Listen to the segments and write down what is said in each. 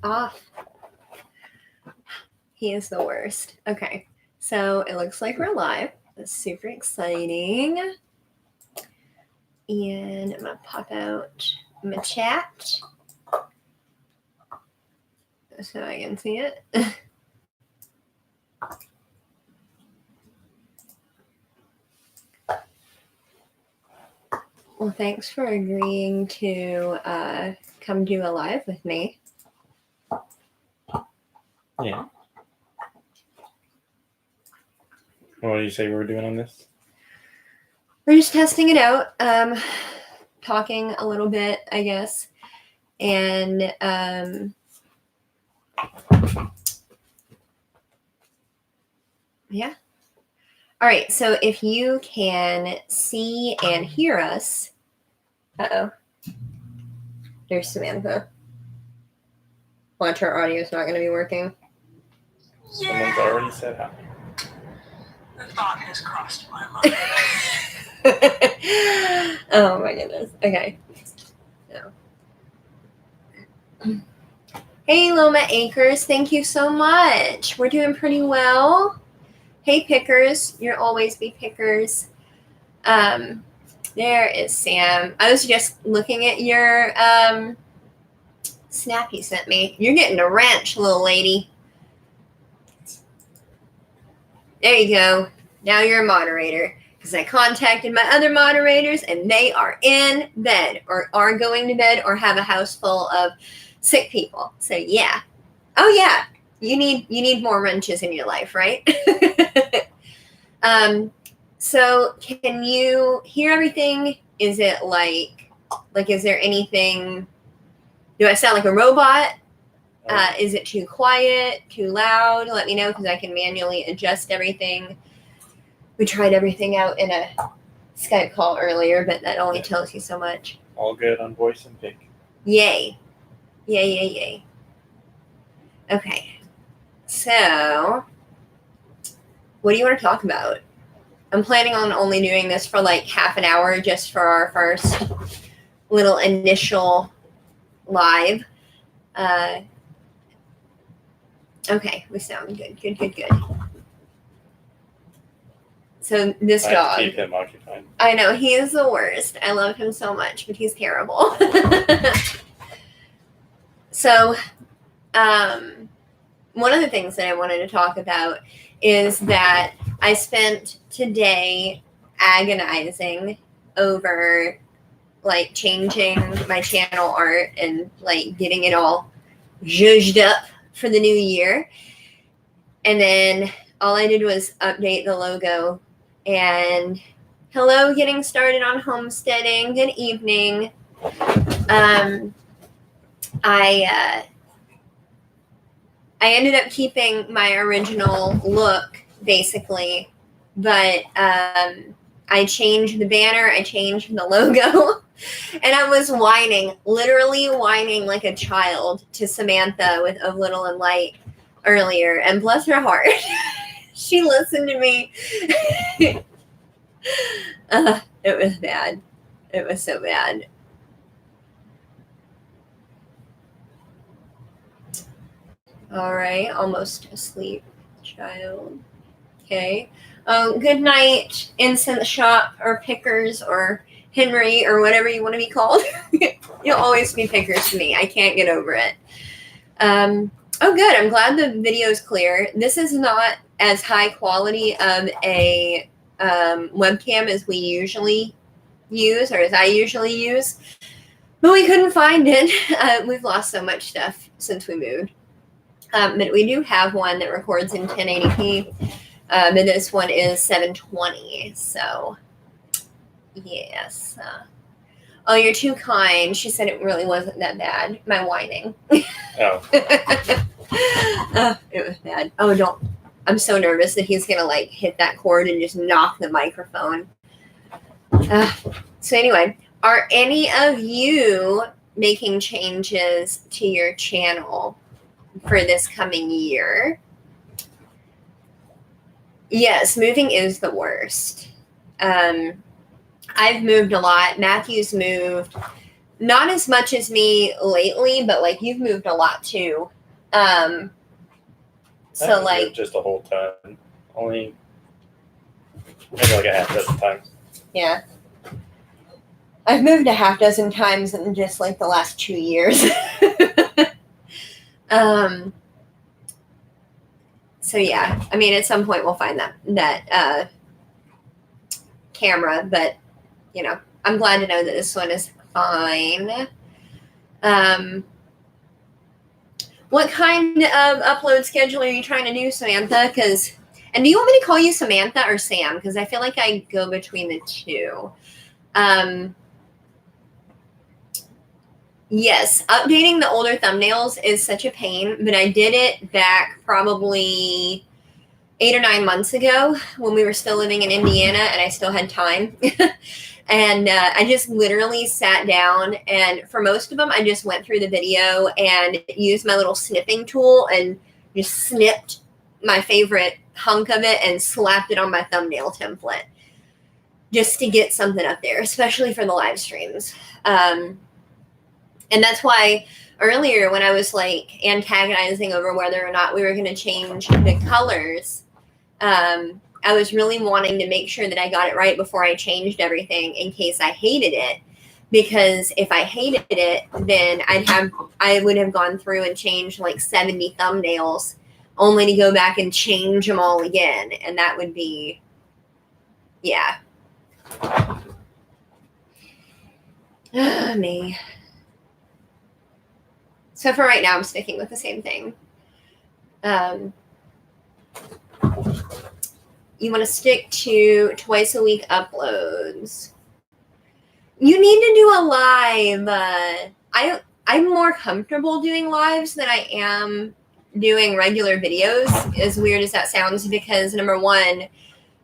off. He is the worst. Okay, so it looks like we're live. That's super exciting. And I'm going to pop out my chat so I can see it. Well, thanks for agreeing to come do a live with me. Yeah. What do you say we were doing on this? We're just testing it out, talking a little bit, I guess. And yeah. All right, so if you can see and hear us. Uh-oh. There's Samantha. Watch, our audio's not going to be working. Someone's already said hi. The thought has crossed my mind. Oh my goodness. Okay. No. Hey, Loma Acres. Thank you so much. We're doing pretty well. Hey, pickers. You'll always be pickers. There is Sam. I was just looking at your snap you sent me. You're getting a wrench, little lady. There you go. Now you're a moderator. Because I contacted my other moderators and they are in bed or are going to bed or have a house full of sick people. So yeah. Oh yeah. You need more wrenches in your life, right? So can you hear everything? Is it like is there anything? Do I sound like a robot? Is it too quiet, too loud? Let me know because I can manually adjust everything. We tried everything out in a Skype call earlier, but that only tells you so much. All good on voice and pick. Yay. Yay, yay, yay. Okay. So, what do you want to talk about? I'm planning on only doing this for like half an hour just for our first little initial live. Okay, we sound good. Good. So this dog. Keep him occupied. I know, he is the worst. I love him so much, but he's terrible. So, one of the things that I wanted to talk about is that I spent today agonizing over like changing my channel art and like getting it all zhuzhed up for the new year. And then all I did was update the logo. And hello, getting started on homesteading. Good evening. I ended up keeping my original look basically, but I changed the banner, I changed the logo, and I was literally whining like a child to Samantha of Little and Light earlier, and bless her heart. She listened to me. It was bad. It was so bad. All right, almost asleep, child. Okay. Good night, Incense Shop or Pickers or Henry or whatever you want to be called. You'll always be Pickers to me. I can't get over it. Oh, good. I'm glad the video is clear. This is not as high quality of a webcam as we usually use or as I usually use, but we couldn't find it. We've lost so much stuff since we moved. But we do have one that records in 1080p. And this one is 720. So, yes. Oh, you're too kind. She said it really wasn't that bad. My whining. Oh. It was bad. Oh, don't. I'm so nervous that he's going to like hit that cord and just knock the microphone. So anyway, are any of you making changes to your channel for this coming year? Yes, moving is the worst. I've moved a lot. Matthew's moved not as much as me lately, but like you've moved a lot too. So I moved like, just a whole ton. Only maybe like a half dozen times. yeah. I've moved a half dozen times in just like the last 2 years. So yeah, I mean, at some point we'll find that camera, but you know, I'm glad to know that this one is fine. What kind of upload schedule are you trying to do, Samantha? And do you want me to call you Samantha or Sam? Because I feel like I go between the two. Yes, updating the older thumbnails is such a pain, but I did it back probably 8 or 9 months ago when we were still living in Indiana and I still had time. And I just literally sat down, and for most of them, I just went through the video and used my little snipping tool and just snipped my favorite hunk of it and slapped it on my thumbnail template just to get something up there, especially for the live streams. And that's why earlier when I was like antagonizing over whether or not we were going to change the colors, I was really wanting to make sure that I got it right before I changed everything in case I hated it. Because if I hated it, then I would have gone through and changed like 70 thumbnails only to go back and change them all again. And that would be, yeah. Me. So for right now, I'm sticking with the same thing. You want to stick to twice a week uploads. You need to do a live. I'm more comfortable doing lives than I am doing regular videos, as weird as that sounds, because number one,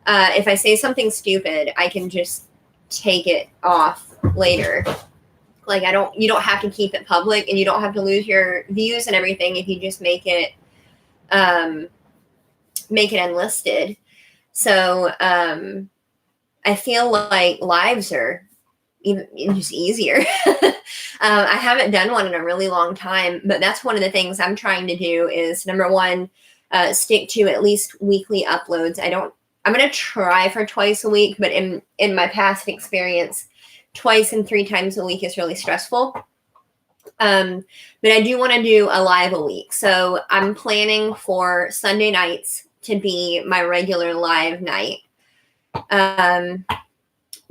if I say something stupid, I can just take it off later. Like you don't have to keep it public, and you don't have to lose your views and everything if you just make it unlisted. So I feel like lives are even just easier. I haven't done one in a really long time, but that's one of the things I'm trying to do is number one, stick to at least weekly uploads. I'm going to try for twice a week, but in my past experience, twice and 3 times a week is really stressful. But I do want to do a live a week. So I'm planning for Sunday nights to be my regular live night.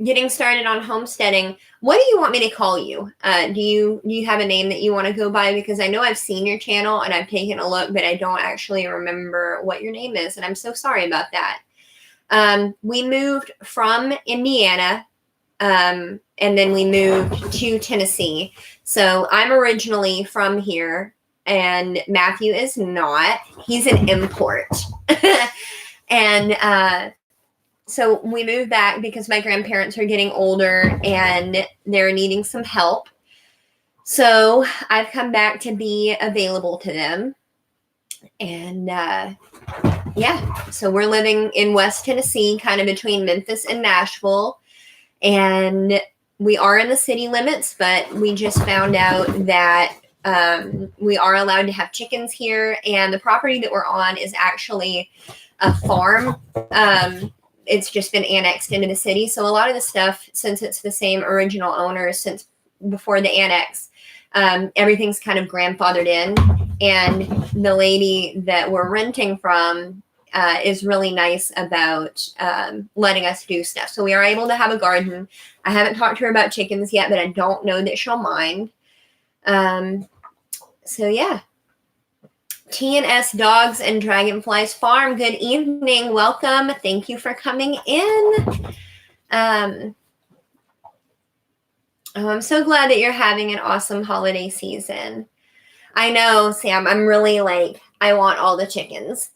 Getting started on homesteading. What do you want me to call you? Do you have a name that you want to go by? Because I know I've seen your channel and I've taken a look, but I don't actually remember what your name is. And I'm so sorry about that. We moved from Indiana, and then we moved to Tennessee. So I'm originally from here, and Matthew is not. He's an import. And so we moved back because my grandparents are getting older and they're needing some help. So I've come back to be available to them. And yeah, so we're living in West Tennessee, kind of between Memphis and Nashville. And we are in the city limits, but we just found out that we are allowed to have chickens here. And the property that we're on is actually a farm. It's just been annexed into the city. So a lot of the stuff, since it's the same original owners since before the annex, everything's kind of grandfathered in. And the lady that we're renting from is really nice about letting us do stuff. So we are able to have a garden. I haven't talked to her about chickens yet, but I don't know that she'll mind. So yeah. T&S Dogs and Dragonflies Farm. Good evening. Welcome. Thank you for coming in. I'm so glad that you're having an awesome holiday season. I know, Sam, I'm really like, I want all the chickens.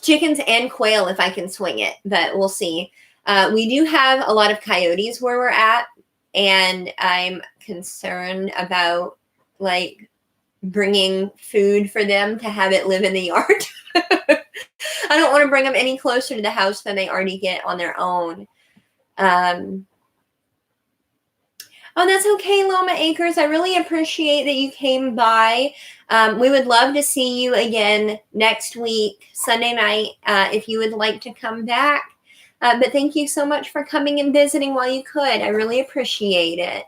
Chickens and quail if I can swing it, but we'll see. We do have a lot of coyotes where we're at, and I'm concerned about like bringing food for them to have it live in the yard. I don't want to bring them any closer to the house than they already get on their own. Oh, that's okay, Loma Acres. I really appreciate that you came by. We would love to see you again next week, Sunday night, if you would like to come back. But thank you so much for coming and visiting while you could. I really appreciate it.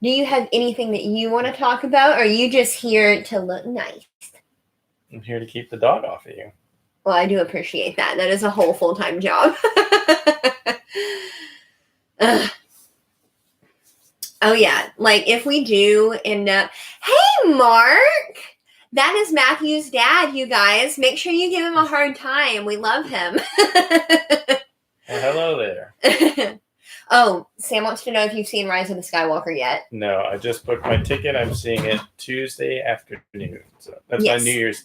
Do you have anything that you want to talk about, or are you just here to look nice? I'm here to keep the dog off of you. Well, I do appreciate that. That is a whole full-time job. Oh, yeah. Like, if we do end up... Hey, Mark! That is Matthew's dad, you guys. Make sure you give him a hard time. We love him. Well, hello there. Oh, Sam wants to know if you've seen Rise of the Skywalker yet. No, I just booked my ticket. I'm seeing it Tuesday afternoon. So that's Yes. my New Year's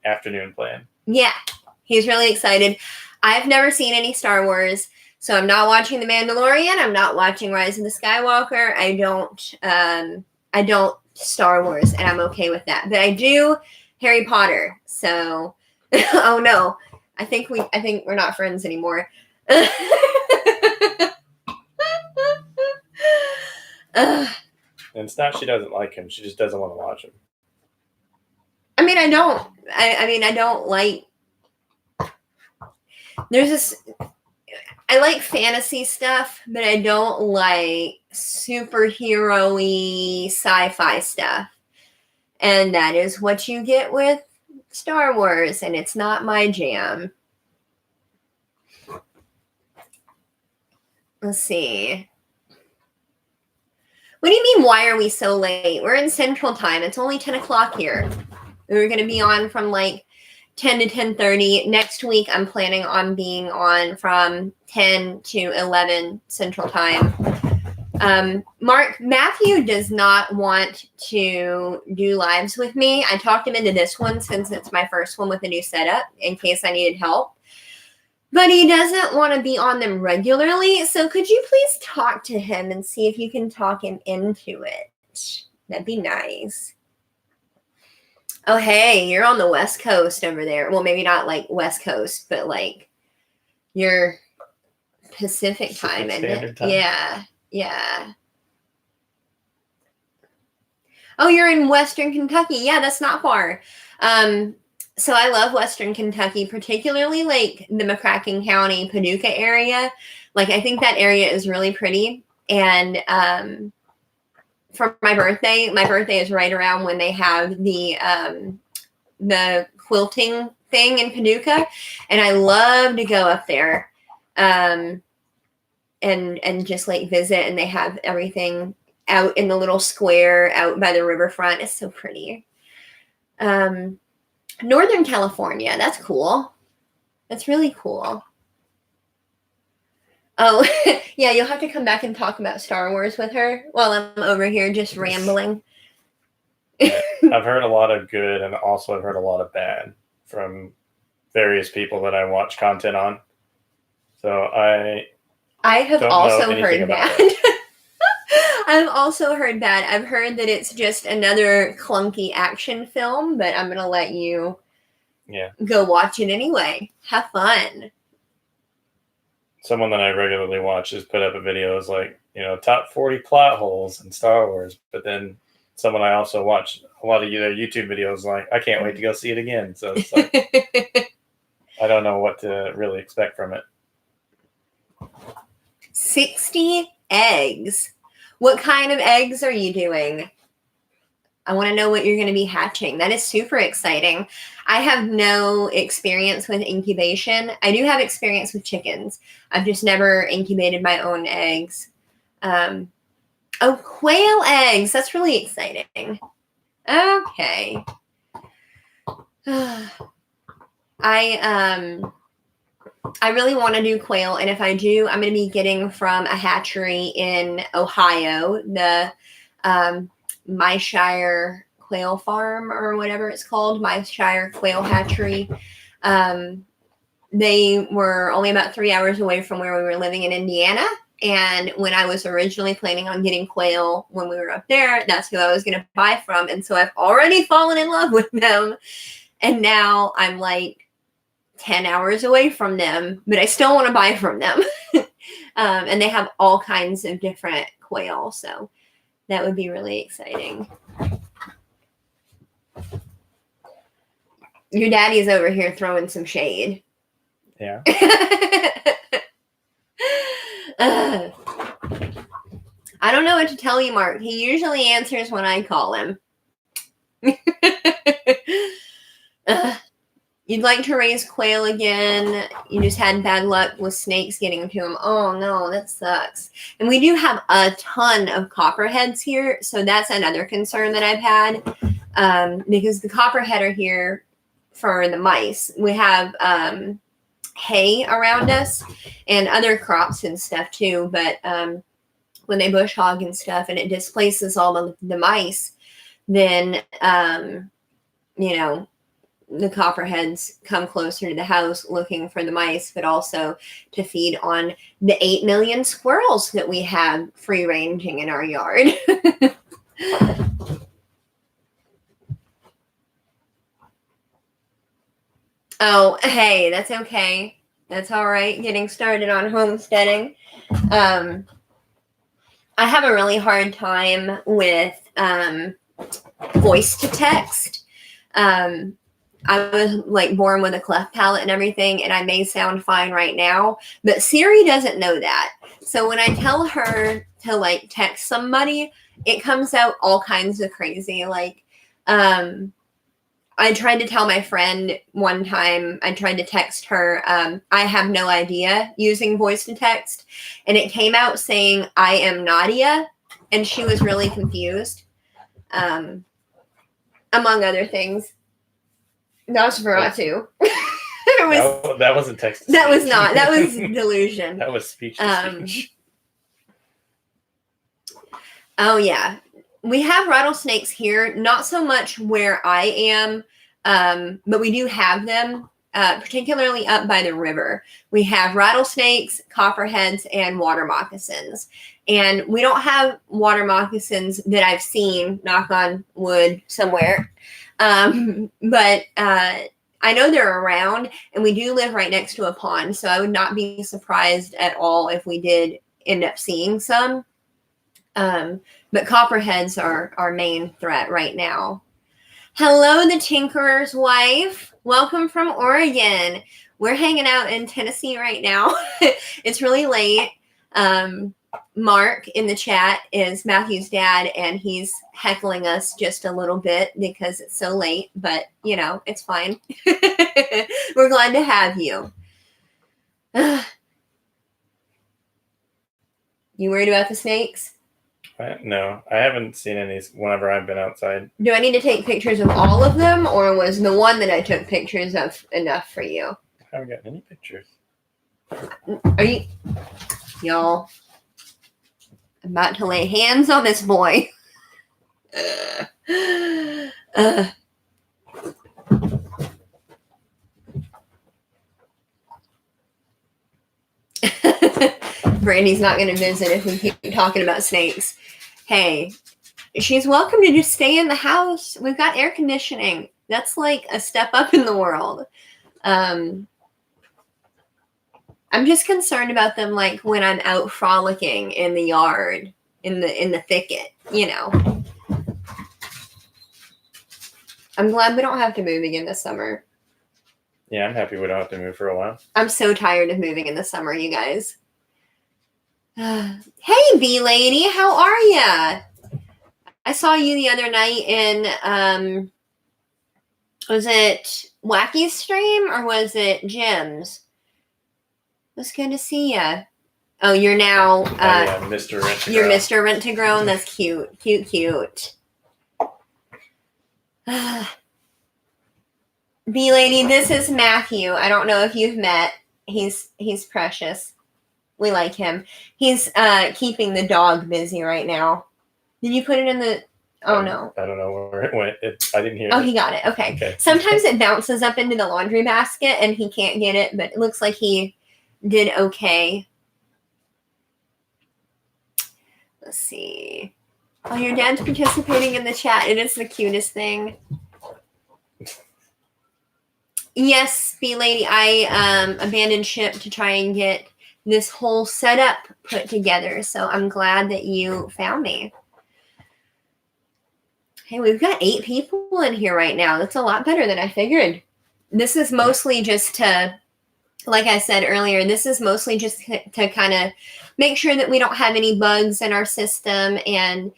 afternoon plan. Yeah, he's really excited. I've never seen any Star Wars, so I'm not watching The Mandalorian. I'm not watching Rise of the Skywalker. I don't Star Wars, and I'm okay with that. But I do Harry Potter. So, oh no, I think we're not friends anymore. And it's not she doesn't like him. She just doesn't want to watch him. I mean, I don't like. There's this. I like fantasy stuff, but I don't like superhero-y sci-fi stuff. And that is what you get with Star Wars, and it's not my jam. Let's see. What do you mean, why are we so late? We're in Central Time. It's only 10 o'clock here. We're going to be on from like 10 to 10:30. Next week, I'm planning on being on from 10 to 11 Central Time. Mark, Matthew does not want to do lives with me. I talked him into this one since it's my first one with a new setup in case I needed help. But he doesn't want to be on them regularly. So could you please talk to him and see if you can talk him into it? That'd be nice. Oh, hey, you're on the West Coast over there. Well, maybe not like West Coast, but like you're Pacific time. Standard time. Yeah. Oh, you're in Western Kentucky. Yeah, that's not far. So I love Western Kentucky, particularly like the McCracken County, Paducah area. Like, I think that area is really pretty. And for my birthday is right around when they have the quilting thing in Paducah. And I love to go up there and just like visit. And they have everything out in the little square out by the riverfront. It's so pretty. Northern California, that's cool. That's really cool. Oh, yeah, you'll have to come back and talk about Star Wars with her while I'm over here just rambling. Yeah, I've heard a lot of good, and also I've heard a lot of bad from various people that I watch content on. So I have don't also know anything heard about bad. I've also heard bad. I've heard that it's just another clunky action film, but I'm going to let you go watch it anyway. Have fun. Someone that I regularly watch has put up a video as like, top 40 plot holes in Star Wars. But then someone I also watch a lot of their YouTube videos like, I can't wait to go see it again. So it's like, I don't know what to really expect from it. 60 eggs. What kind of eggs are you doing? I want to know what you're going to be hatching. That is super exciting. I have no experience with incubation. I do have experience with chickens. I've just never incubated my own eggs. Oh, quail eggs. That's really exciting. Okay. I really want to do quail, and if I do, I'm going to be getting from a hatchery in Ohio, the Myshire Quail Farm or whatever it's called, Myshire Quail Hatchery. They were only about 3 hours away from where we were living in Indiana, and when I was originally planning on getting quail when we were up there, that's who I was going to buy from, and so I've already fallen in love with them, and now I'm like, 10 hours away from them, but I still want to buy from them. And they have all kinds of different quail, so that would be really exciting. Your daddy's over here throwing some shade. Yeah. I don't know what to tell you, Mark. He usually answers when I call him. You'd like to raise quail again. You just had bad luck with snakes getting to them. Oh, no, that sucks. And we do have a ton of copperheads here, so that's another concern that I've had, because the copperhead are here for the mice. We have hay around us and other crops and stuff too, but when they bush hog and stuff and it displaces all of the mice, then you know, the copperheads come closer to the house looking for the mice, but also to feed on the 8 million squirrels that we have free ranging in our yard. Oh, hey, that's okay. That's all right. Getting started on homesteading. I have a really hard time with voice to text. I was like born with a cleft palate and everything, and I may sound fine right now, but Siri doesn't know that. So when I tell her to like text somebody, it comes out all kinds of crazy. Like, I tried to tell my friend one time, I tried to text her, I have no idea, using voice to text. And it came out saying, I am Nadia. And she was really confused, among other things. Nosferatu. That wasn't text. That was not. That was delusion. That was speech to speech. Oh, yeah. We have rattlesnakes here, not so much where I am, but we do have them, particularly up by the river. We have rattlesnakes, copperheads, and water moccasins. And we don't have water moccasins that I've seen, knock on wood, somewhere. But I know they're around, and we do live right next to a pond, so I would not be surprised at all if we did end up seeing some. But copperheads are our main threat right now. Hello, the Tinkerer's wife. Welcome from Oregon. We're hanging out in Tennessee right now. It's really late. Mark in the chat is Matthew's dad, and he's heckling us just a little bit because it's so late, but you know, it's fine. We're glad to have you. You worried about the snakes? No, I haven't seen any whenever I've been outside. Do I need to take pictures of all of them, or was the one that I took pictures of enough for you? I haven't gotten any pictures. Are you... Y'all, I'm about to lay hands on this boy. Brandy's not going to visit if we keep talking about snakes. Hey, she's welcome to just stay in the house. We've got air conditioning. That's like a step up in the world. I'm just concerned about them, like when I'm out frolicking in the yard, in the thicket, you know. I'm glad we don't have to move again this summer. Yeah, I'm happy we don't have to move for a while. I'm so tired of moving in the summer, you guys. Hey, bee lady, how are ya? I saw you the other night in, was it Wacky's stream or was it Jim's? It was good to see ya. Oh, you're now, yeah, Mr. Rent-A-Grown. You're Mr. Rent-A-Grown. That's cute, cute. Bee lady, this is Matthew. I don't know if you've met. He's precious. We like him. He's keeping the dog busy right now. Did you put it in the... Oh, no. I don't know where it went. I didn't hear it. Oh, he got it. Okay. Sometimes it bounces up into the laundry basket and he can't get it, but it looks like he did okay. Let's see. Oh, your dad's participating in the chat. It is the cutest thing. Yes, B Lady, I abandoned ship to try and get this whole setup put together. So I'm glad that you found me. Hey, we've got 8 people in here right now. That's a lot better than I figured. This is mostly just to, like I said earlier, this is mostly just to kind of make sure that we don't have any bugs in our system and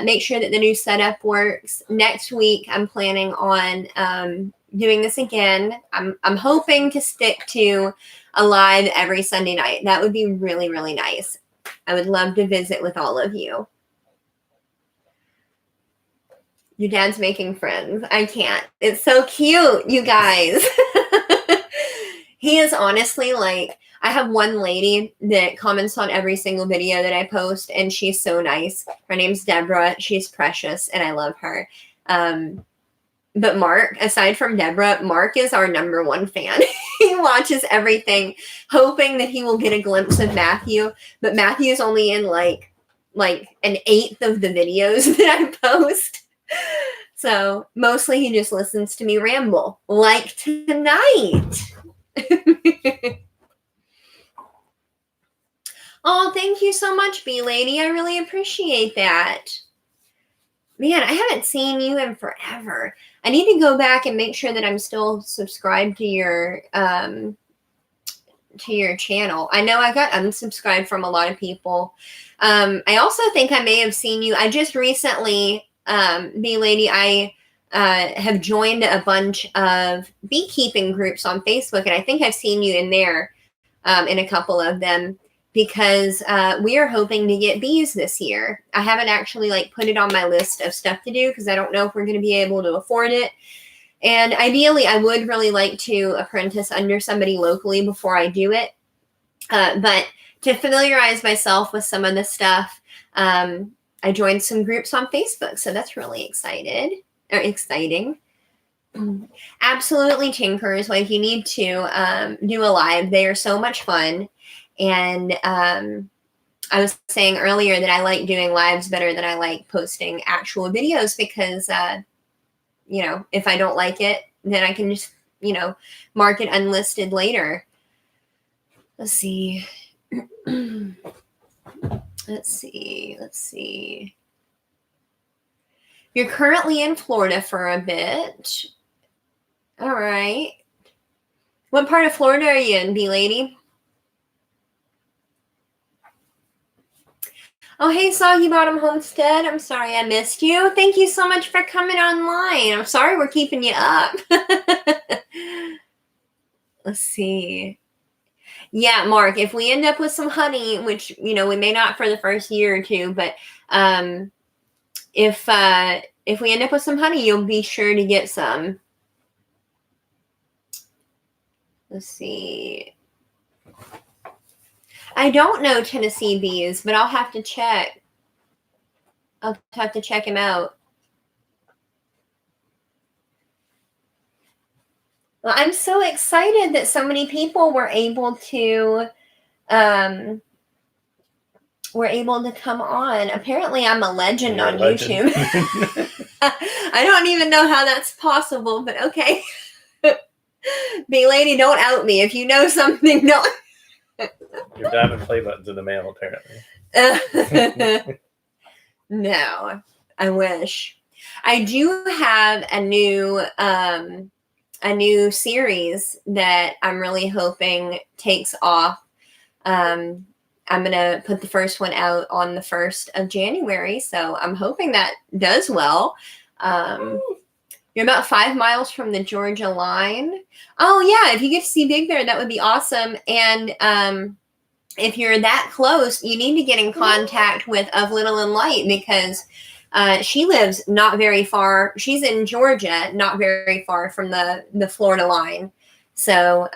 make sure that the new setup works. Next week, I'm planning on doing this again. I'm hoping to stick to a live every Sunday night. That would be really, really nice. I would love to visit with all of you. Your dad's making friends. I can't. It's so cute, you guys. He is honestly like, I have one lady that comments on every single video that I post, and she's so nice. Her name's Deborah. She's precious, and I love her. But Mark, aside from Deborah, Mark is our #1 fan. He watches everything, hoping that he will get a glimpse of Matthew. But Matthew's only in like 1/8 of the videos that I post. So mostly he just listens to me ramble, like tonight. Oh, thank you so much, B Lady. I really appreciate that. Man, I haven't seen you in forever. I need to go back and make sure that I'm still subscribed to your channel. I know I got unsubscribed from a lot of people. I also think I may have seen you. I just recently, B Lady, I have joined a bunch of beekeeping groups on Facebook, and I think I've seen you in there in a couple of them, because we are hoping to get bees this year. I haven't actually put it on my list of stuff to do because I don't know if we're going to be able to afford it. And ideally, I would really like to apprentice under somebody locally before I do it. But to familiarize myself with some of the stuff, I joined some groups on Facebook, so that's really exciting. Absolutely, Tinkers. If you need to do a live, they are so much fun. And I was saying earlier that I like doing lives better than I like posting actual videos because, if I don't like it, then I can just, mark it unlisted later. Let's see. Let's see. You're currently in Florida for a bit. All right. What part of Florida are you in, B Lady? Oh, hey, Soggy Bottom Homestead. I'm sorry I missed you. Thank you so much for coming online. I'm sorry we're keeping you up. Let's see. Yeah, Mark, if we end up with some honey, which, we may not for the first year or two, but if we end up with some honey, you'll be sure to get some. Let's see. I don't know Tennessee bees, but I'll have to check. I'll have to check him out. Well, I'm so excited that so many people were able to come on. Apparently, I'm a legend You're on a legend. YouTube. I don't even know how that's possible, but okay. B Lady, don't out me. If you know something, don't. Your diamond play button's in the mail, apparently. No, I wish. I do have a new series that I'm really hoping takes off. I'm going to put the first one out on the 1st of January, so I'm hoping that does well. You're about 5 miles from the Georgia line. Oh, yeah, if you get to see Big Bear, that would be awesome. And if you're that close, you need to get in contact with Of Little and Light because she lives not very far. She's in Georgia, not very far from the Florida line. So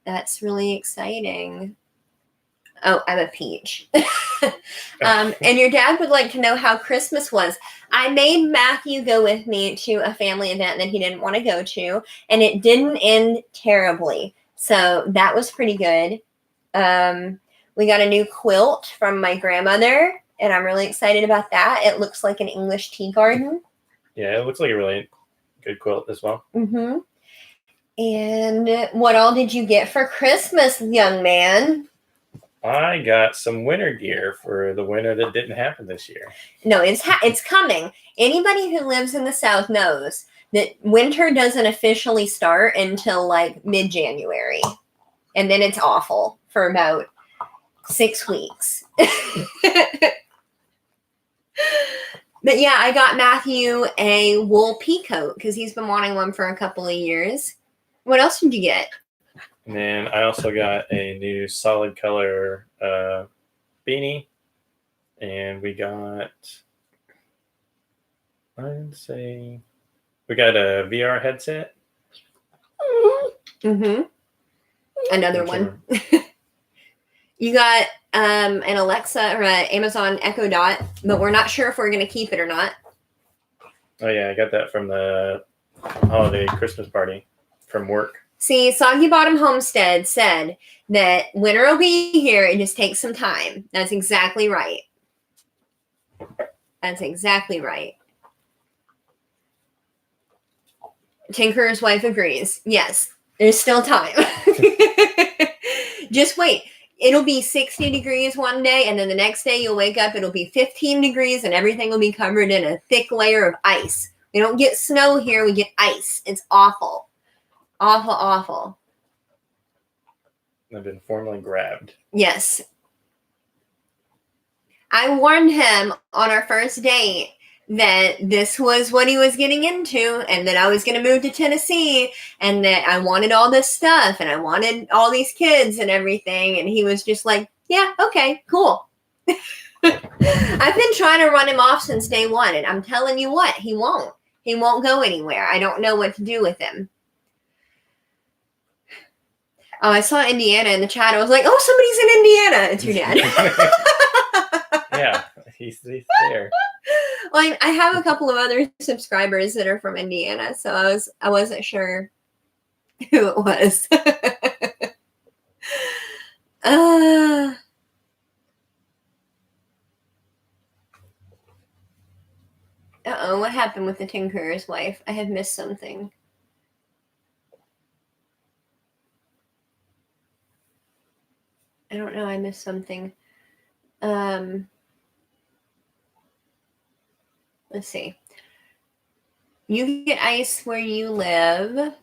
that's really exciting. Oh, I'm a peach. And your dad would like to know how Christmas was. I made Matthew go with me to a family event that he didn't want to go to, and it didn't end terribly. So that was pretty good. We got a new quilt from my grandmother, and I'm really excited about that. It looks like an English tea garden. Yeah, it looks like a really good quilt as well. Mm-hmm. And what all did you get for Christmas, young man? I got some winter gear for the winter that didn't happen this year. No, it's coming. Anybody who lives in the South knows that winter doesn't officially start until like mid-January. And then it's awful for about 6 weeks. But yeah, I got Matthew a wool pea coat because he's been wanting one for a couple of years. What else did you get? And then I also got a new solid color beanie. And we got, I'd say, we got a VR headset. Mm-hmm. Another one. You got an Alexa or an Amazon Echo Dot, but we're not sure if we're going to keep it or not. Oh, yeah, I got that from the holiday Christmas party from work. See, Soggy Bottom Homestead said that winter will be here. It just takes some time. That's exactly right. That's exactly right. Tinker's wife agrees. Yes, there's still time. Just wait. It'll be 60 degrees one day, and then the next day you'll wake up, it'll be 15 degrees, and everything will be covered in a thick layer of ice. We don't get snow here, we get ice. It's awful. Awful, awful. I've been formally grabbed. Yes. I warned him on our first date that this was what he was getting into and that I was going to move to Tennessee and that I wanted all this stuff and I wanted all these kids and everything. And he was just like, yeah, okay, cool. I've been trying to run him off since day one. And I'm telling you what, he won't. He won't go anywhere. I don't know what to do with him. Oh, I saw Indiana in the chat. I was like, oh, somebody's in Indiana. It's your dad. Yeah, he's there. Well, I have a couple of other subscribers that are from Indiana, so I wasn't sure who it was. Uh-oh, what happened with the Tinkerer's wife? I have missed something. I don't know, I missed something. Let's see. You get ice where you live.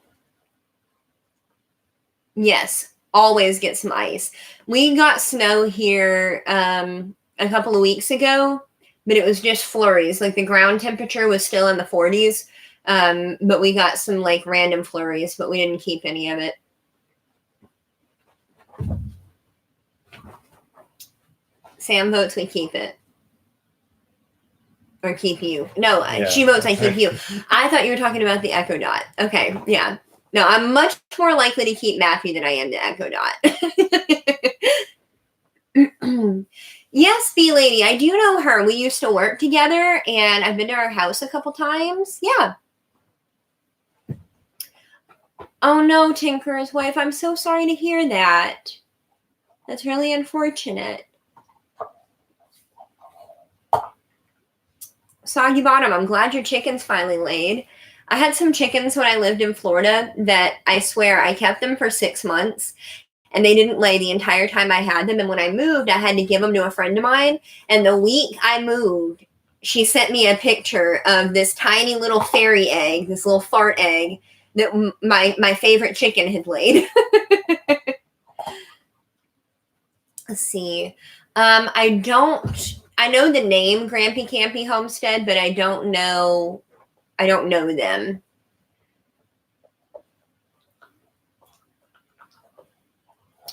Yes, always get some ice. We got snow here a couple of weeks ago, but it was just flurries. Like the ground temperature was still in the 40s, but we got some like random flurries, but we didn't keep any of it. Sam votes we keep it. Or keep you. No, yeah. She votes I keep you. I thought you were talking about the Echo Dot. Okay, yeah. No, I'm much more likely to keep Matthew than I am the Echo Dot. Yes, B Lady, I do know her. We used to work together, and I've been to her house a couple times. Yeah. Oh no, Tinker's wife. I'm so sorry to hear that. That's really unfortunate. Soggy Bottom, I'm glad your chicken's finally laid. I had some chickens when I lived in Florida that I swear I kept them for 6 months and they didn't lay the entire time I had them. And when I moved, I had to give them to a friend of mine. And the week I moved, she sent me a picture of this tiny little fairy egg, this little fart egg that my favorite chicken had laid. Let's see. I know the name Grampy Campy Homestead, but I don't know them.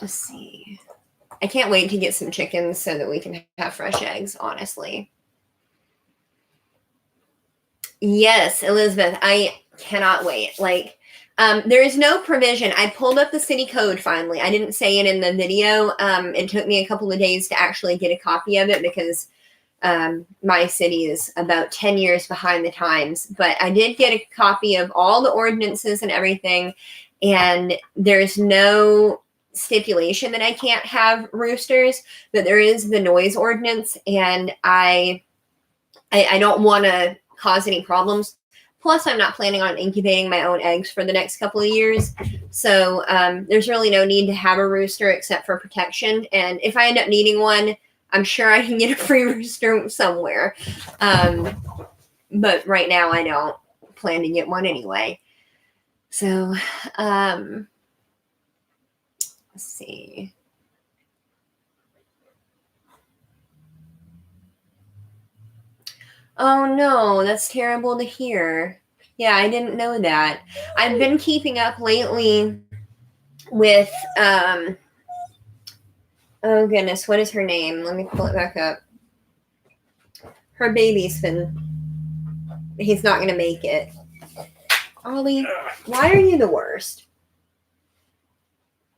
Let's see. I can't wait to get some chickens so that we can have fresh eggs, honestly. Yes, Elizabeth, I cannot wait. Like, there is no provision. I pulled up the city code finally. I didn't say it in the video. It took me a couple of days to actually get a copy of it because my city is about 10 years behind the times. But I did get a copy of all the ordinances and everything. And there's no stipulation that I can't have roosters, but there is the noise ordinance. And I don't want to cause any problems. Plus, I'm not planning on incubating my own eggs for the next couple of years. So there's really no need to have a rooster except for protection. And if I end up needing one, I'm sure I can get a free rooster somewhere. But right now, I don't plan to get one anyway. So let's see. Oh no, that's terrible to hear. Yeah, I didn't know that. I've been keeping up lately with oh goodness, what is her name? Let me pull it back up. Her baby's he's not gonna make it. Ollie, why are you the worst?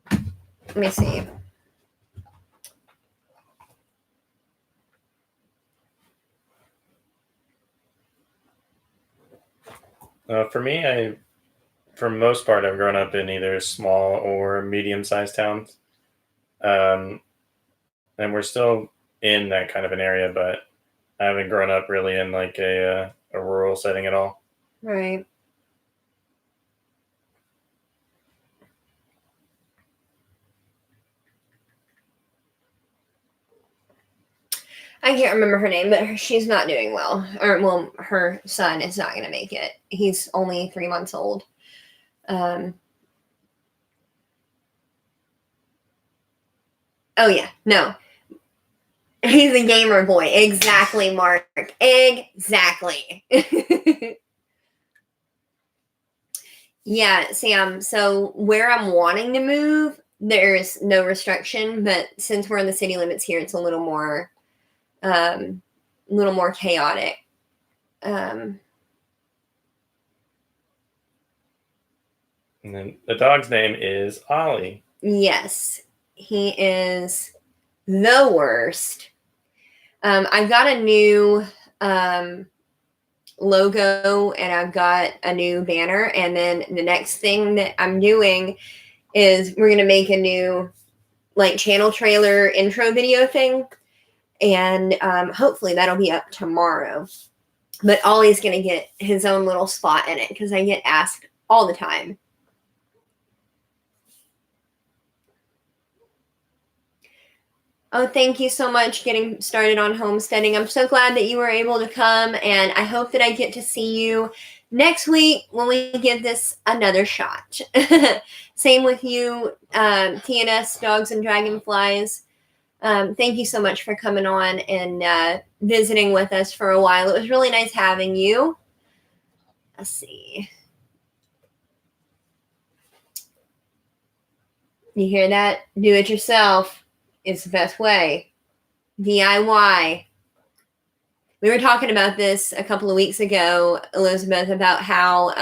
Let me see. For me, for the most part, I've grown up in either small or medium-sized towns. And we're still in that kind of an area, but I haven't grown up really in like a rural setting at all. Right. I can't remember her name, but she's not doing well. Or, well, her son is not going to make it. He's only 3 months old. Oh, yeah. No. He's a gamer boy. Exactly, Mark. Exactly. Yeah, Sam. So where I'm wanting to move, there's no restriction. But since we're in the city limits here, it's a little more chaotic. And then the dog's name is Ollie. Yes, he is the worst. I've got a new logo and I've got a new banner. And then the next thing that I'm doing is we're going to make a new like channel trailer intro video thing. And hopefully that'll be up tomorrow. But Ollie's going to get his own little spot in it because I get asked all the time. Oh, thank you so much getting started on homesteading. I'm so glad that you were able to come, and I hope that I get to see you next week when we give this another shot. Same with you, TNS Dogs and Dragonflies. Thank you so much for coming on and visiting with us for a while. It was really nice having you. Let's see. You hear that? Do it yourself. It's the best way. DIY. We were talking about this a couple of weeks ago, Elizabeth, about how,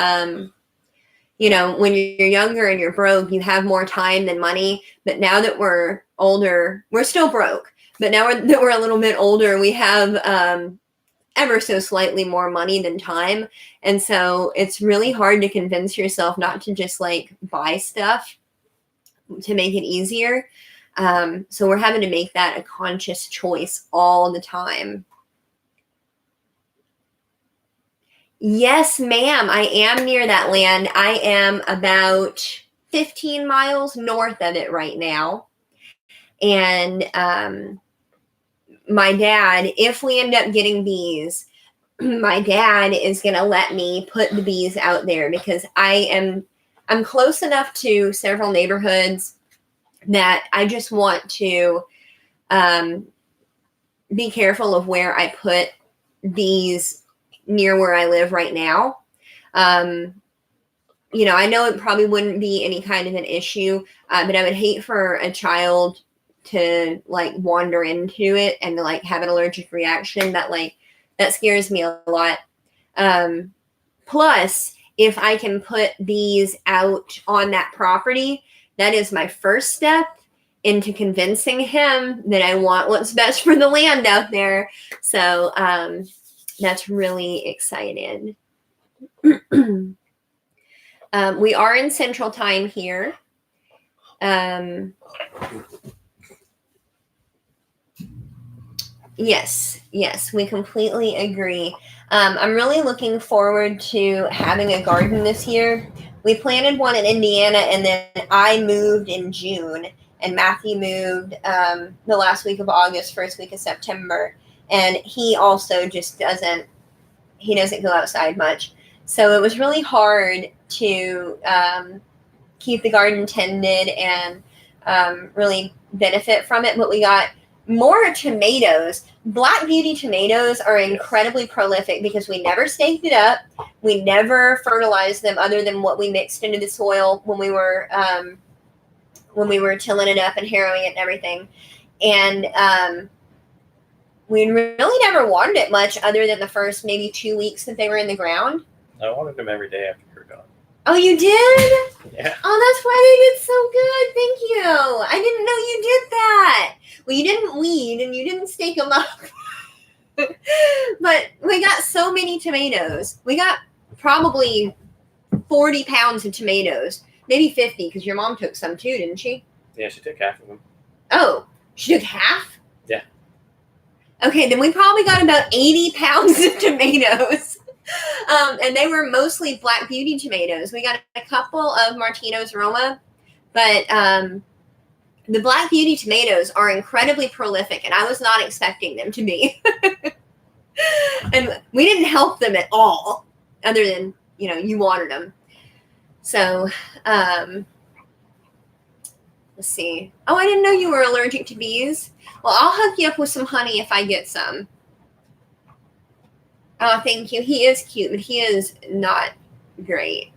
when you're younger and you're broke, you have more time than money. But now that we're older, we're still broke. But now that we're a little bit older, we have ever so slightly more money than time. And so it's really hard to convince yourself not to just like buy stuff to make it easier. So we're having to make that a conscious choice all the time. Yes, ma'am. I am near that land. I am about 15 miles north of it right now. And my dad, if we end up getting bees, my dad is going to let me put the bees out there because I'm close enough to several neighborhoods that I just want to be careful of where I put bees near where I live right now. I know it probably wouldn't be any kind of an issue, but I would hate for a child to like wander into it and like have an allergic reaction. That scares me a lot. Plus, if I can put bees out on that property, that is my first step into convincing him that I want what's best for the land out there. So that's really exciting. We are in Central Time here. Yes, we completely agree. I'm really looking forward to having a garden this year. We planted one in Indiana, and then I moved in June, and Matthew moved the last week of August, first week of September, and he also just doesn't go outside much. So it was really hard to keep the garden tended and really benefit from it. But we got more tomatoes. Black Beauty tomatoes are incredibly prolific because we never staked it up. We never fertilized them other than what we mixed into the soil when we were tilling it up and harrowing it and everything. And we really never watered it much other than the first maybe 2 weeks that they were in the ground. I wanted them every day after you were gone. Oh, you did? Yeah. Oh, that's why they did so good. Thank you. I didn't know you did that. Well, you didn't weed and you didn't stake them up. But we got so many tomatoes. We got probably 40 pounds of tomatoes. Maybe 50 because your mom took some too, didn't she? Yeah, she took half of them. Oh, she took half? Yeah. Okay, then we probably got about 80 pounds of tomatoes. And they were mostly Black Beauty tomatoes. We got a couple of Martino's Roma, but the Black Beauty tomatoes are incredibly prolific, and I was not expecting them to be. And we didn't help them at all, other than, you watered them. So, let's see. Oh, I didn't know you were allergic to bees. Well, I'll hook you up with some honey if I get some. Oh, thank you. He is cute, but he is not great.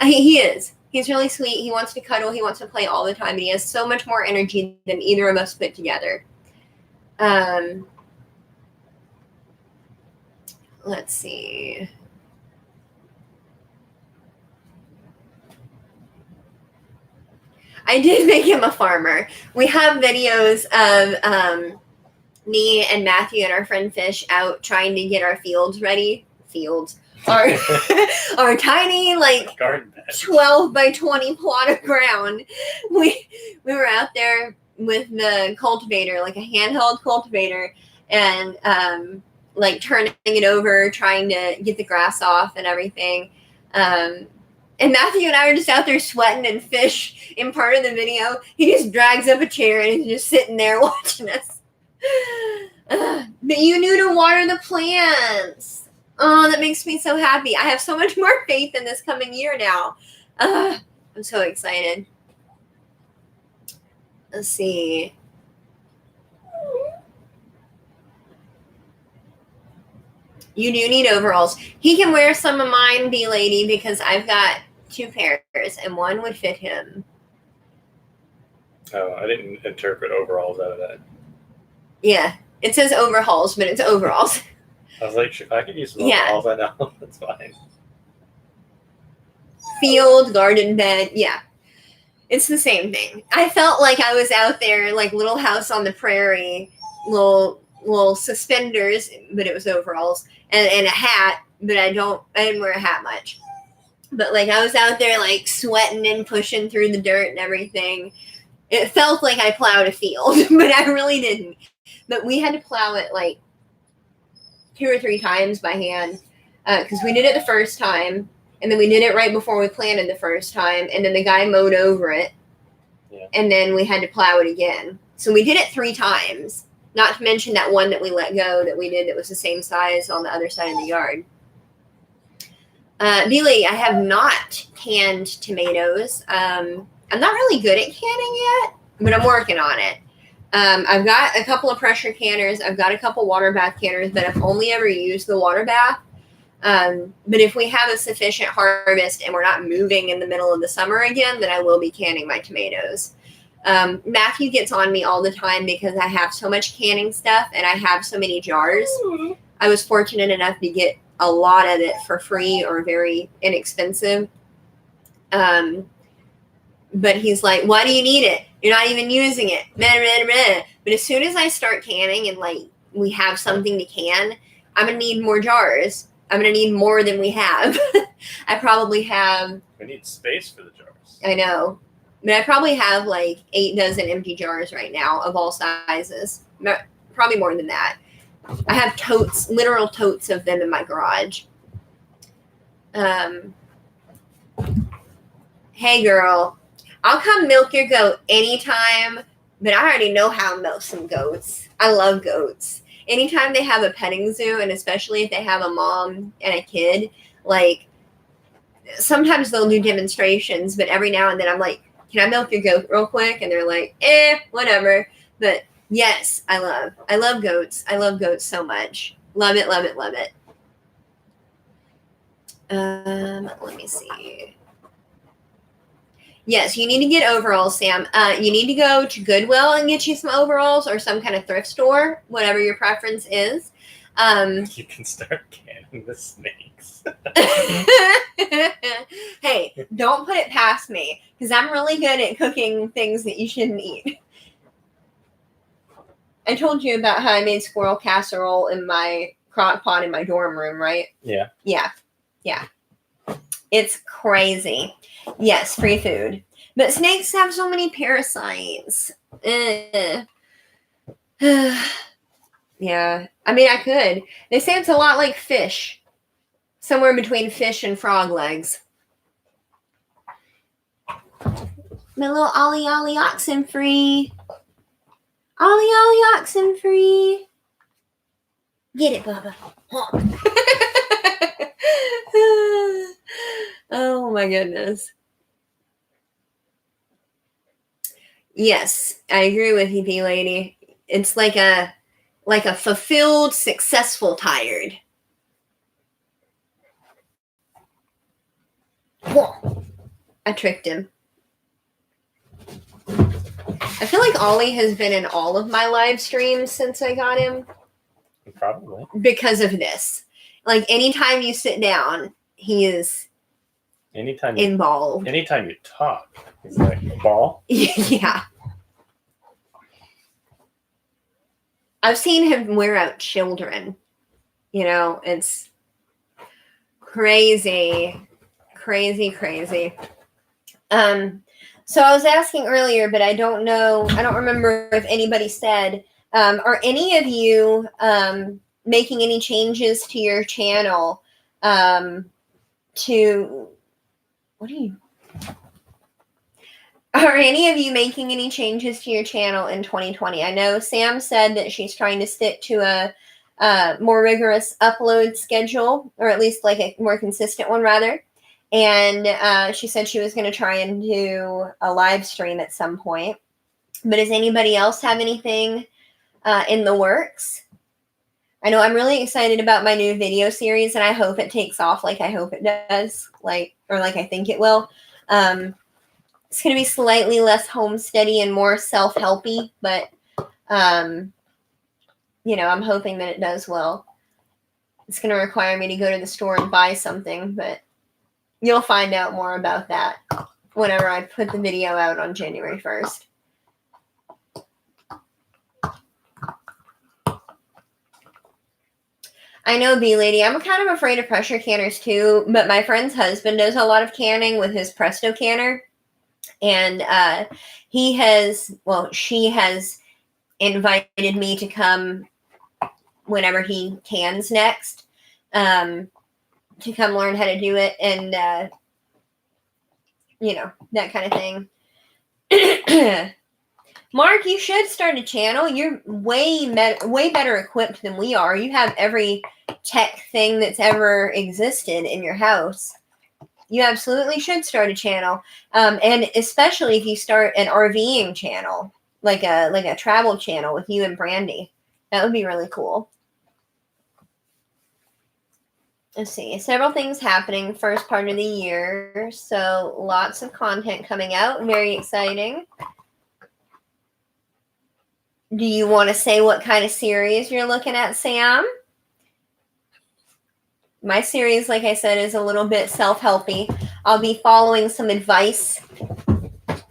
He is. He's really sweet. He wants to cuddle. He wants to play all the time. And he has so much more energy than either of us put together. Let's see. I did make him a farmer. We have videos of me and Matthew and our friend Fish out trying to get our fields ready. Our tiny, garden bed. 12 by 20 plot of ground. We were out there with the cultivator, like a handheld cultivator, and turning it over, trying to get the grass off and everything. And Matthew and I are just out there sweating, and Fish, in part of the video, he just drags up a chair and he's just sitting there watching us. But you knew to water the plants. Oh, that makes me so happy. I have so much more faith in this coming year now. I'm so excited. Let's see. You do need overalls. He can wear some of mine, Bee Lady, because I've got 2 pairs and one would fit him. Oh, I didn't interpret overalls out of that. Yeah, it says overhauls, but it's overalls. I was like, if I could use some overalls, I know. That's fine. Field, garden bed, yeah. It's the same thing. I felt like I was out there, like Little House on the Prairie, little suspenders, but it was overalls, and a hat, but I didn't wear a hat much. But I was out there sweating and pushing through the dirt and everything. It felt like I plowed a field, but I really didn't. But we had to plow it 2 or 3 times by hand because we did it the first time, and then we did it right before we planted the first time, and then the guy mowed over it, and then we had to plow it again. So we did it 3 times, not to mention that one that we let go that we did that was the same size on the other side of the yard. Billy, I have not canned tomatoes. I'm not really good at canning yet, but I'm working on it. I've got a couple of pressure canners. I've got a couple water bath canners, but I've only ever used the water bath. But if we have a sufficient harvest and we're not moving in the middle of the summer again, then I will be canning my tomatoes. Matthew gets on me all the time because I have so much canning stuff and I have so many jars. I was fortunate enough to get a lot of it for free or very inexpensive. But he's like, why do you need it? You're not even using it. But as soon as I start canning and we have something to can, I'm going to need more jars. I'm going to need more than we have. I probably have... We need space for the jars. I know. But I probably have 8 dozen empty jars right now of all sizes. probably more than that. I have totes, literal totes of them in my garage. Hey girl, I'll come milk your goat anytime, but I already know how to milk some goats. I love goats. Anytime they have a petting zoo, and especially if they have a mom and a kid, like sometimes they'll do demonstrations, but every now and then I'm like, can I milk your goat real quick? And they're like, whatever. But yes, I love goats. I love goats so much. Love it, love it, love it. Let me see. Yes, you need to get overalls, Sam. You need to go to Goodwill and get you some overalls or some kind of thrift store, whatever your preference is. You can start canning the snakes. Hey, don't put it past me because I'm really good at cooking things that you shouldn't eat. I told you about how I made squirrel casserole in my crock pot in my dorm room, right? Yeah. Yeah. It's crazy. Yes, free food. But snakes have so many parasites. Yeah. I mean, I could. They say it's a lot like fish. Somewhere between fish and frog legs. My little Ollie Ollie oxen free. Ollie Ollie oxen free. Get it, Bubba. Oh my goodness. Yes, I agree with you, B lady. It's like a fulfilled, successful tired. I tricked him. I feel like Ollie has been in all of my live streams since I got him. Probably. Because of this. Like anytime you sit down, he is involved. Anytime you talk, he's like, ball? Yeah. I've seen him wear out children. You know, it's crazy. Crazy. So I was asking earlier, but I don't remember if anybody said, are any of you making any changes to your channel are any of you making any changes to your channel in 2020? I know Sam said that she's trying to stick to a more rigorous upload schedule, or at least like a more consistent one rather. And she said she was going to try and do a live stream at some point. But does anybody else have anything in the works? I know I'm really excited about my new video series, and I hope it takes off like I hope it does, like I think it will. It's going to be slightly less homesteady and more self-helpy, but, I'm hoping that it does well. It's going to require me to go to the store and buy something, but you'll find out more about that whenever I put the video out on January 1st. I know, B-Lady. I'm kind of afraid of pressure canners too, but my friend's husband does a lot of canning with his Presto canner. And she has invited me to come whenever he cans next, to come learn how to do it and, that kind of thing. Mark, you should start a channel. You're way better equipped than we are. You have every tech thing that's ever existed in your house. You absolutely should start a channel. And especially if you start an RVing channel, like a travel channel with you and Brandy. That would be really cool. Let's see. Several things happening first part of the year. So lots of content coming out. Very exciting. Do you want to say what kind of series you're looking at, Sam? My series, like I said, is a little bit self-helpy. I'll be following some advice.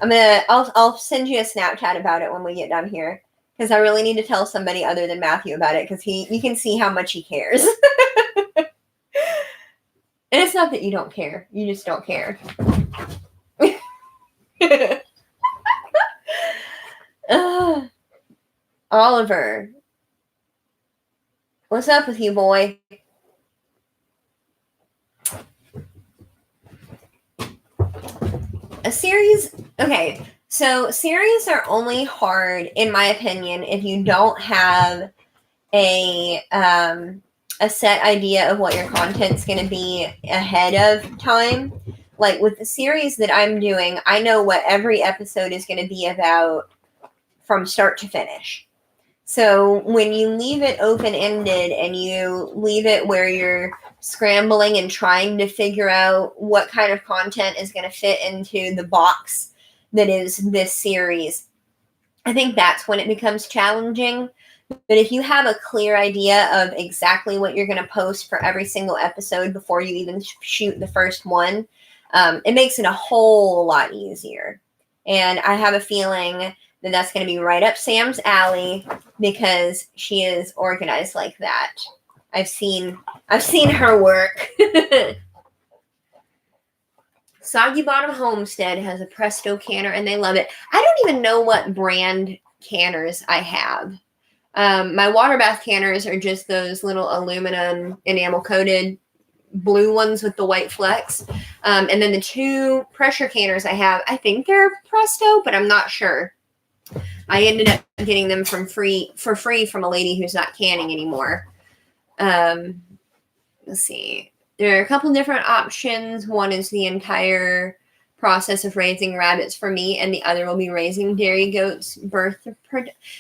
I'll send you a Snapchat about it when we get done here, because I really need to tell somebody other than Matthew about it, because you can see how much he cares. And it's not that you don't care. You just don't care. Oliver, What's up with you, boy? A series, okay, so series are only hard, in my opinion, if you don't have a set idea of what your content's going to be ahead of time. Like with the series that I'm doing, I know what every episode is going to be about from start to finish. So when you leave it open-ended and you leave it where you're scrambling and trying to figure out what kind of content is going to fit into the box that is this series, I think that's when it becomes challenging. But if you have a clear idea of exactly what you're going to post for every single episode before you even shoot the first one, it makes it a whole lot easier. And I have a feeling that that's going to be right up Sam's alley because she is organized like that. I've seen her work. Soggy Bottom Homestead has a Presto canner and they love it. I don't even know what brand canners I have. My water bath canners are just those little aluminum enamel coated blue ones with the white flecks. And then the two pressure canners I have, I think they're Presto, but I'm not sure. I ended up getting them for free from a lady who's not canning anymore. Let's see. There are a couple different options. One is the entire process of raising rabbits for me, and the other will be raising dairy goats.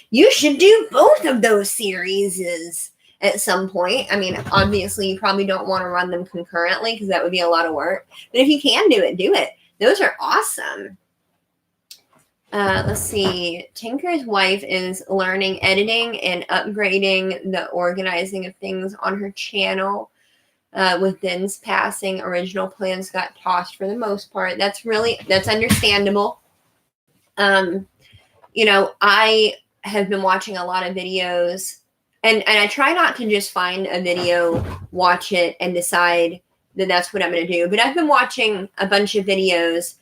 You should do both of those series at some point. I mean, obviously, you probably don't want to run them concurrently because that would be a lot of work. But if you can do it, do it. Those are awesome. Let's see. Tinker's wife is learning editing and upgrading the organizing of things on her channel. With Den's passing, original plans got tossed for the most part. That's understandable. I have been watching a lot of videos, and I try not to just find a video, watch it, and decide that that's what I'm going to do. But I've been watching a bunch of videos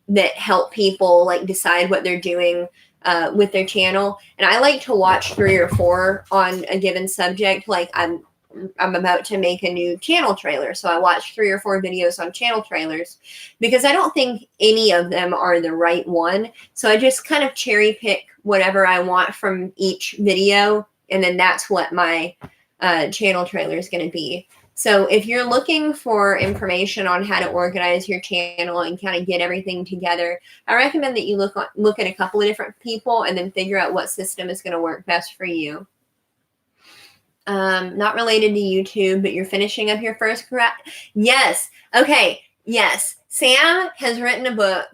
that help people like decide what they're doing with their channel. And I like to watch 3 or 4 on a given subject. Like I'm about to make a new channel trailer. So I watch 3 or 4 videos on channel trailers because I don't think any of them are the right one. So I just kind of cherry pick whatever I want from each video. And then that's what my channel trailer is going to be. So if you're looking for information on how to organize your channel and kind of get everything together, I recommend that you look at a couple of different people and then figure out what system is going to work best for you. Not related to YouTube, but you're finishing up your first grad. Yes. Okay. Yes. Sam has written a book,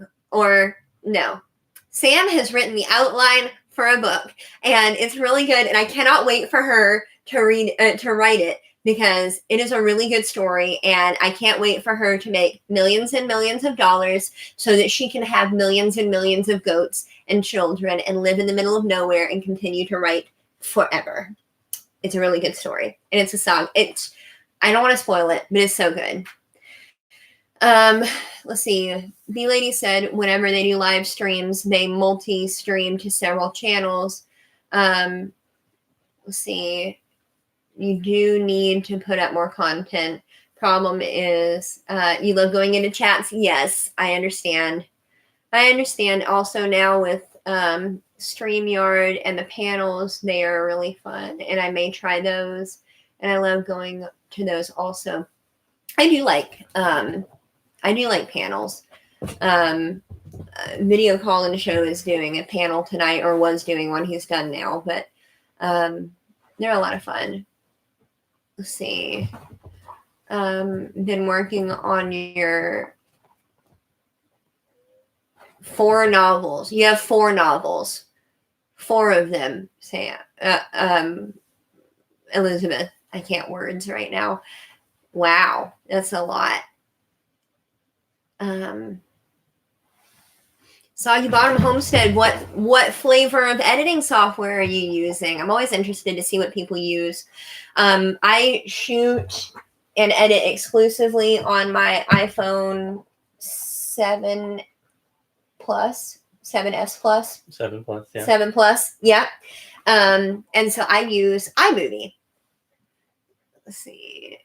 Sam has written the outline for a book, and it's really good. And I cannot wait for her to write it because it is a really good story, and I can't wait for her to make millions and millions of dollars so that she can have millions and millions of goats and children and live in the middle of nowhere and continue to write forever. It's a really good story, and it's a song. I don't want to spoil it, but it's so good. Let's see. B Lady said whenever they do live streams, they multi-stream to several channels. Let's see. You do need to put up more content. Problem is, you love going into chats. Yes, I understand. Also now with StreamYard and the panels, they are really fun, and I may try those, and I love going to those also. I do like panels. Video Call in Show is doing a panel tonight, or was doing one. He's done now, but they're a lot of fun. Let's see. Been working on your 4 novels. You have 4 novels. 4 of them, Sam. Elizabeth. I can't words right now. Wow, that's a lot. Soggy Bottom Homestead, what flavor of editing software are you using? I'm always interested to see what people use. I shoot and edit exclusively on my iPhone 7 Plus, 7S Plus. 7 Plus, yeah. 7 Plus, yeah. And so I use iMovie. Let's see.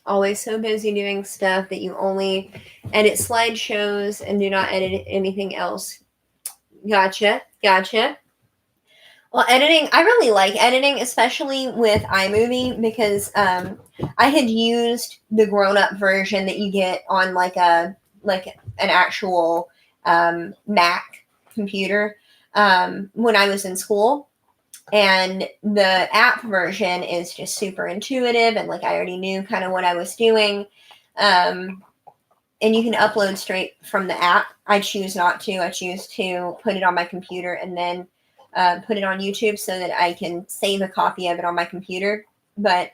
Always so busy doing stuff that you only edit slideshows and do not edit anything else. Gotcha. Well, editing, I really like editing, especially with iMovie, because I had used the grown-up version that you get on like an actual Mac computer when I was in school. And the app version is just super intuitive, and like I already knew kind of what I was doing. And you can upload straight from the app. I choose not to. I choose to put it on my computer and then put it on YouTube so that I can save a copy of it on my computer. But,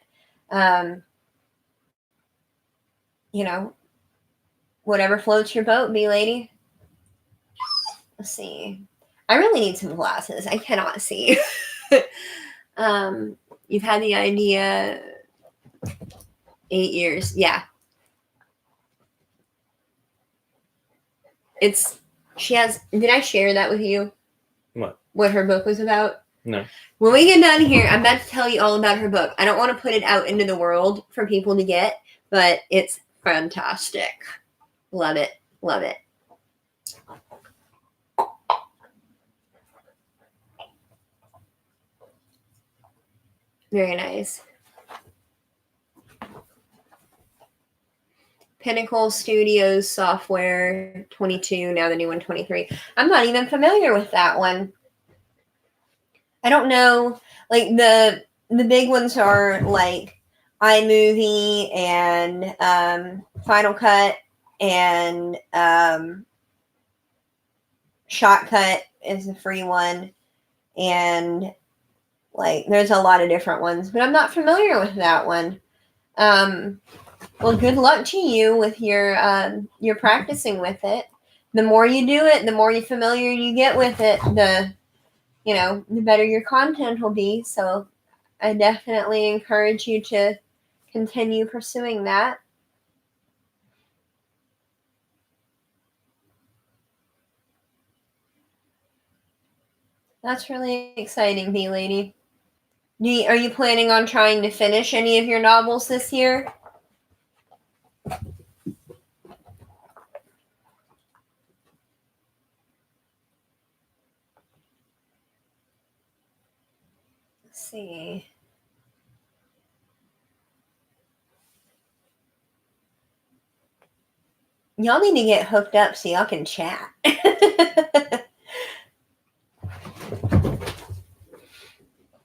whatever floats your boat, B-Lady. Let's see. I really need some glasses. I cannot see. You've had the idea 8 years. Yeah. Did I share that with you? What her book was about? No. When we get done here, I'm about to tell you all about her book. I don't want to put it out into the world for people to get, but it's fantastic. Love it. Very nice. Pinnacle Studios Software 22, now the new one 23. I'm not even familiar with that one. I don't know. Like the big ones are like iMovie and Final Cut and Shotcut is a free one, and like there's a lot of different ones, but I'm not familiar with that one. Well, good luck to you with your practicing with it. The more you do it, the more familiar you get with it, the better your content will be. So I definitely encourage you to continue pursuing that. That's really exciting, B-Lady. Are you planning on trying to finish any of your novels this year? Let's see. Y'all need to get hooked up so y'all can chat.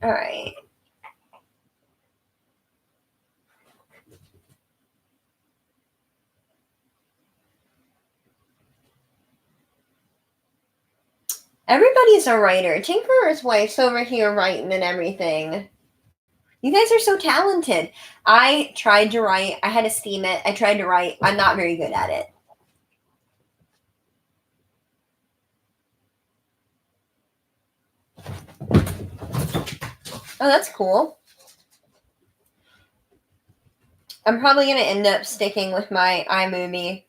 All right. Everybody's a writer. Tinkerer's wife's over here writing and everything. You guys are so talented. I tried to write. I had to steam it. I tried to write. I'm not very good at it. Oh, that's cool. I'm probably going to end up sticking with my iMovie,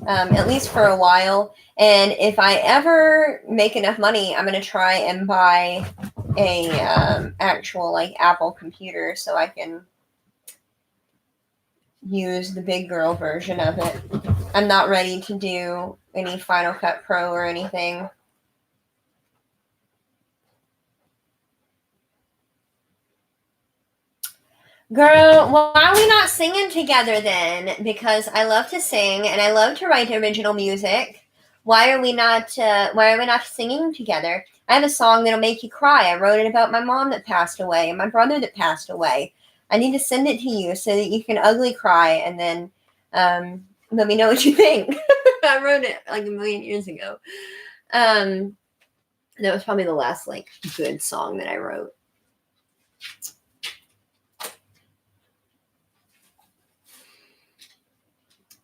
at least for a while. And if I ever make enough money, I'm going to try and buy a actual like Apple computer so I can use the big girl version of it. I'm not ready to do any Final Cut Pro or anything. Girl, why are we not singing together then? Because I love to sing and I love to write original music. Why are we not singing together? I have a song that'll make you cry. I wrote it about my mom that passed away and my brother that passed away. I need to send it to you so that you can ugly cry and then let me know what you think. I wrote it like a million years ago. That was probably the last like good song that I wrote.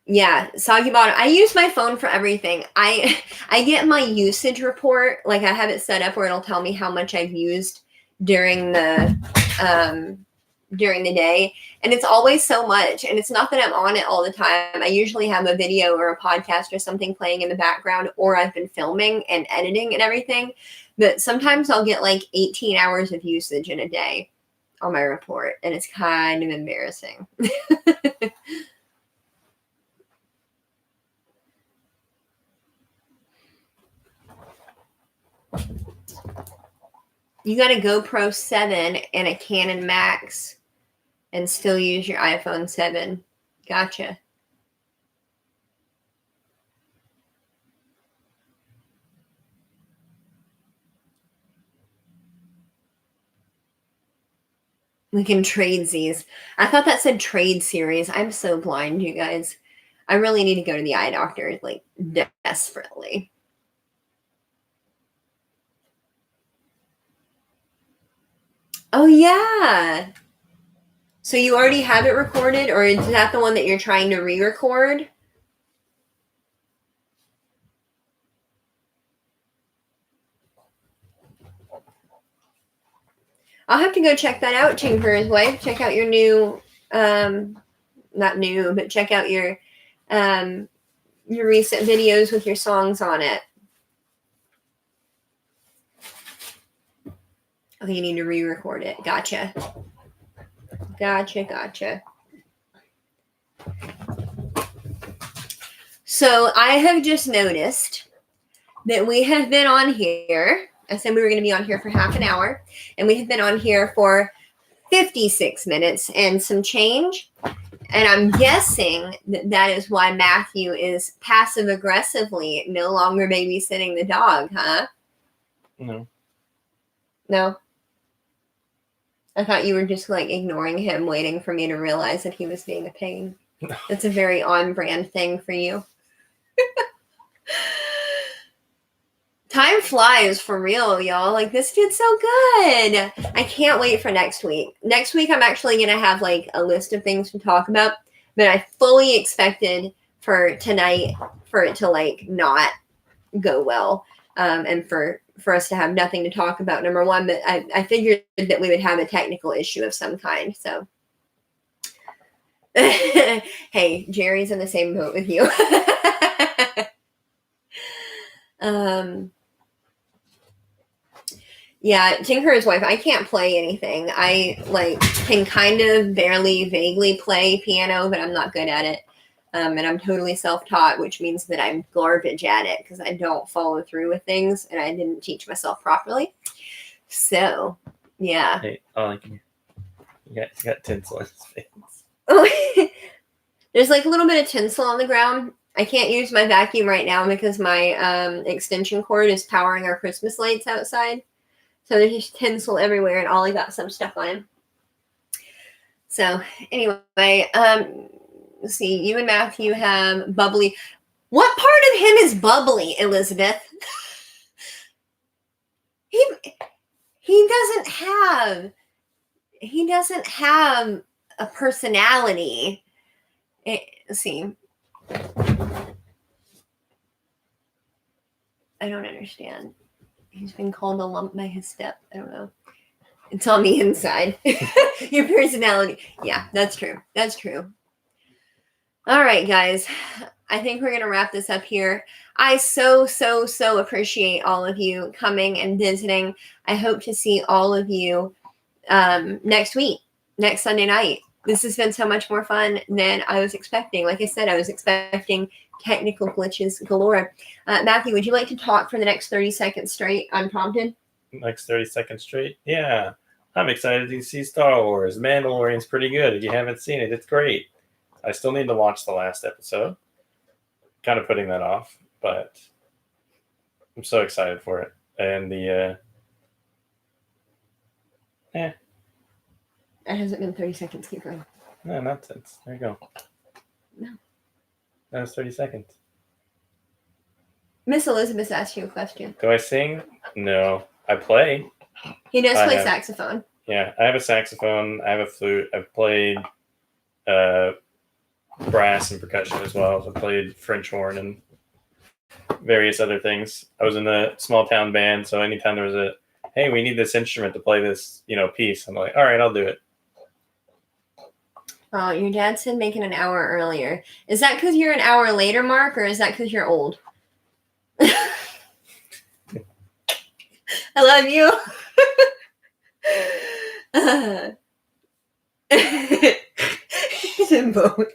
Yeah, Soggy Bottom. I use my phone for everything. I get my usage report. Like I have it set up where it'll tell me how much I've used during the during the day, and it's always so much. And it's not that I'm on it all the time. I usually have a video or a podcast or something playing in the background, or I've been filming and editing and everything. But sometimes I'll get like 18 hours of usage in a day on my report, and it's kind of embarrassing. You got a GoPro 7 and a Canon Max and still use your iPhone 7. Gotcha. We can trade these. I thought that said trade series. I'm so blind, you guys. I really need to go to the eye doctor, like, desperately. Oh, yeah. So you already have it recorded, or is that the one that you're trying to re-record? I'll have to go check that out, Tinker's Wife. Check out your new, not new, but check out your recent videos with your songs on it. Oh, you need to re-record it. Gotcha. So I have just noticed that we have been on here. I said we were going to be on here for half an hour, and we have been on here for 56 minutes and some change. And I'm guessing that is why Matthew is passive aggressively no longer babysitting the dog, huh? No? I thought you were just like ignoring him, waiting for me to realize that he was being a pain. No. That's a very on-brand thing for you. Time flies for real, y'all. Like, this did so good. I can't wait for next week. Next week, I'm actually going to have like a list of things to talk about, but I fully expected for tonight for it to like not go well, and for us to have nothing to talk about, number one. But I figured that we would have a technical issue of some kind. So, hey, Jerry's in the same boat with you. Yeah, Tinker's Wife, I can't play anything. I like can kind of barely vaguely play piano, but I'm not good at it. And I'm totally self-taught, which means that I'm garbage at it because I don't follow through with things and I didn't teach myself properly. So, yeah. Hey, you got tinsel in his face. There's like a little bit of tinsel on the ground. I can't use my vacuum right now because my extension cord is powering our Christmas lights outside. So there's just tinsel everywhere, and Ollie got some stuff on him. So anyway, let's see. You and Matthew have bubbly. What part of him is bubbly, Elizabeth? He doesn't have a personality. Let's see. I don't understand. He's been called a lump by his step. I don't know. It's on the inside. Your personality. Yeah, that's true. That's true. All right, guys. I think we're going to wrap this up here. I so appreciate all of you coming and visiting. I hope to see all of you next week, next Sunday night. This has been so much more fun than I was expecting. Like I said, I was expecting technical glitches galore. Matthew, would you like to talk for the next 30 seconds straight unprompted? Next 30 seconds straight? Yeah. I'm excited to see Star Wars. Mandalorian's pretty good. If you haven't seen it, it's great. I still need to watch the last episode. Kind of putting that off, but I'm so excited for it. And It hasn't been 30 seconds. Keep going. No, nonsense. There you go. No. That was 30 seconds. Miss Elizabeth asked you a question. Do I sing? No. I play. He does play saxophone. Yeah, I have a saxophone. I have a flute. I've played brass and percussion as well. I played French horn and various other things. I was in a small town band, so anytime there was hey, we need this instrument to play this, piece, I'm like, all right, I'll do it. Oh, your dad said make it an hour earlier. Is that because you're an hour later, Mark, or is that because you're old? I love you. He's in both.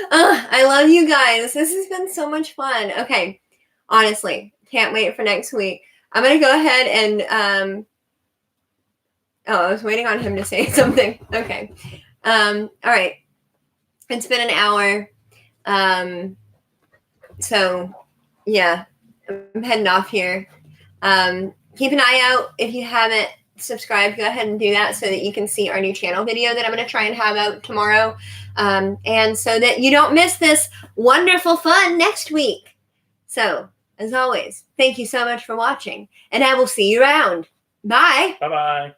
I love you guys. This has been so much fun. Okay, honestly, can't wait for next week. I'm gonna go ahead and I was waiting on him to say something. Okay. All right. It's been an hour. So yeah, I'm heading off here. Keep an eye out if you haven't subscribed. Go ahead and do that so that you can see our new channel video that I'm going to try and have out tomorrow. And so that you don't miss this wonderful fun next week. So, as always, thank you so much for watching, and I will see you around. Bye. Bye-bye.